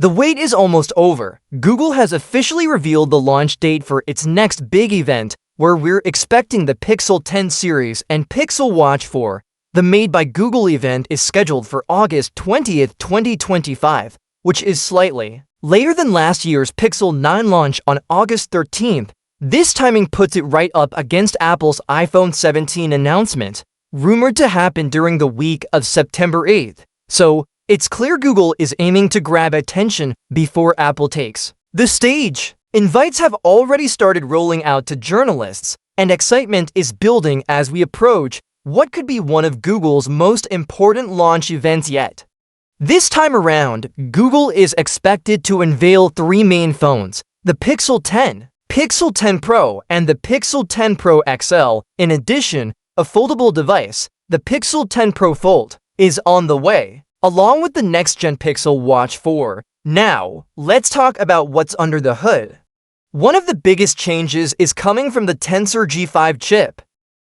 The wait is almost over. Google has officially revealed the launch date for its next big event, where we're expecting the Pixel 10 series and Pixel Watch 4. The Made by Google event is scheduled for August 20th, 2025, which is slightly later than last year's Pixel 9 launch on August 13th. This timing puts it right up against Apple's iPhone 17 announcement, rumored to happen during the week of September 8th. So, it's clear Google is aiming to grab attention before Apple takes the stage. Invites have already started rolling out to journalists, and excitement is building as we approach what could be one of Google's most important launch events yet. This time around, Google is expected to unveil three main phones: the Pixel 10, Pixel 10 Pro, and the Pixel 10 Pro XL. In addition, a foldable device, the Pixel 10 Pro Fold, is on the way, along with the next-gen Pixel Watch 4. Now, let's talk about what's under the hood. One of the biggest changes is coming from the Tensor G5 chip.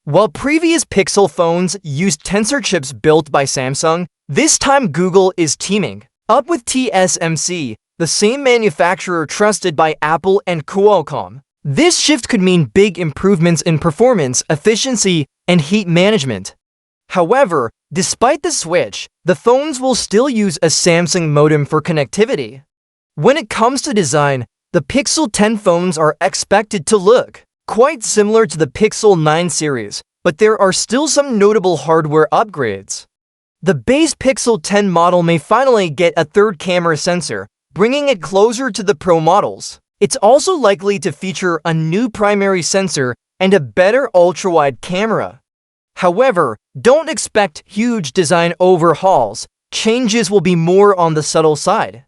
While previous Pixel phones used Tensor chips built by Samsung, this time Google is teaming up with TSMC, the same manufacturer trusted by Apple and Qualcomm. This shift could mean big improvements in performance, efficiency, and heat management. However, despite the switch, the phones will still use a Samsung modem for connectivity. When it comes to design, the Pixel 10 phones are expected to look quite similar to the Pixel 9 series, but there are still some notable hardware upgrades. The base Pixel 10 model may finally get a third camera sensor, bringing it closer to the Pro models. It's also likely to feature a new primary sensor and a better ultra-wide camera. However, don't expect huge design overhauls. Changes will be more on the subtle side.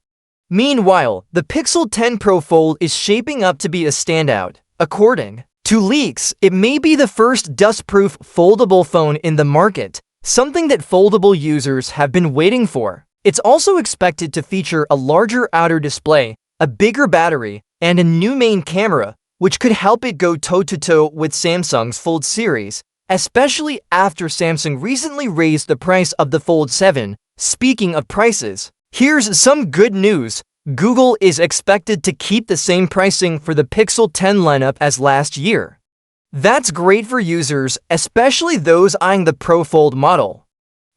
Meanwhile, the Pixel 10 Pro Fold is shaping up to be a standout. According to leaks, it may be the first dust-proof foldable phone in the market, something that foldable users have been waiting for. It's also expected to feature a larger outer display, a bigger battery, and a new main camera, which could help it go toe-to-toe with Samsung's Fold series, especially after Samsung recently raised the price of the Fold 7. Speaking of prices, here's some good news. Google is expected to keep the same pricing for the Pixel 10 lineup as last year. That's great for users, especially those eyeing the Pro Fold model.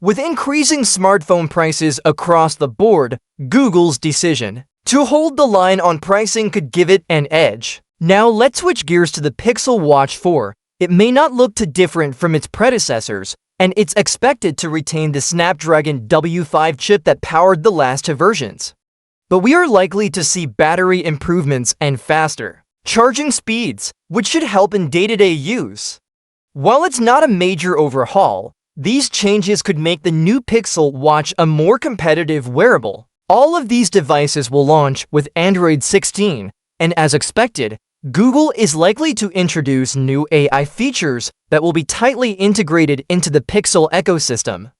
With increasing smartphone prices across the board, Google's decision to hold the line on pricing could give it an edge. Now let's switch gears to the Pixel Watch 4. It may not look too different from its predecessors, and it's expected to retain the Snapdragon W5 chip that powered the last two versions. But we are likely to see battery improvements and faster charging speeds, which should help in day-to-day use. While it's not a major overhaul, these changes could make the new Pixel Watch a more competitive wearable. All of these devices will launch with Android 16, and as expected, Google is likely to introduce new AI features that will be tightly integrated into the Pixel ecosystem.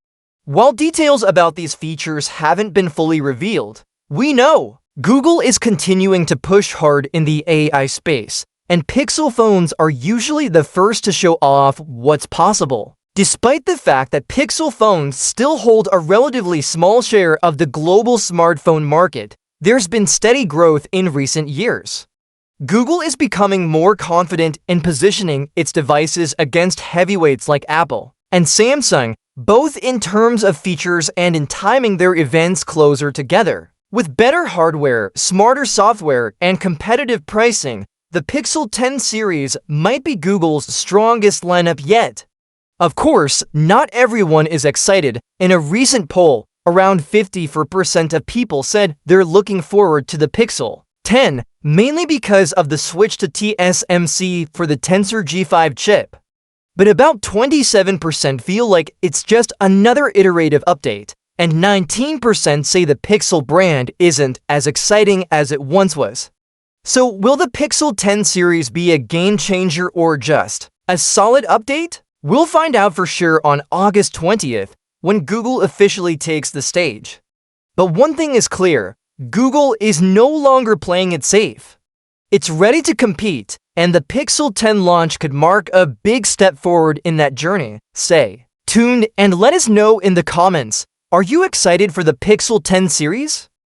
While details about these features haven't been fully revealed, we know Google is continuing to push hard in the AI space, and Pixel phones are usually the first to show off what's possible. Despite the fact that Pixel phones still hold a relatively small share of the global smartphone market, there's been steady growth in recent years. Google is becoming more confident in positioning its devices against heavyweights like Apple and Samsung, both in terms of features and in timing their events closer together. With better hardware, smarter software, and competitive pricing, the Pixel 10 series might be Google's strongest lineup yet. Of course, not everyone is excited. In a recent poll, around 54% of people said they're looking forward to the Pixel 10, mainly because of the switch to TSMC for the Tensor G5 chip. But about 27% feel like it's just another iterative update, and 19% say the Pixel brand isn't as exciting as it once was. So will the Pixel 10 series be a game changer or just a solid update? We'll find out for sure on August 20th, when Google officially takes the stage. But one thing is clear, Google is no longer playing it safe. It's ready to compete, and the Pixel 10 launch could mark a big step forward in that journey. Stay tuned and let us know in the comments, are you excited for the Pixel 10 series?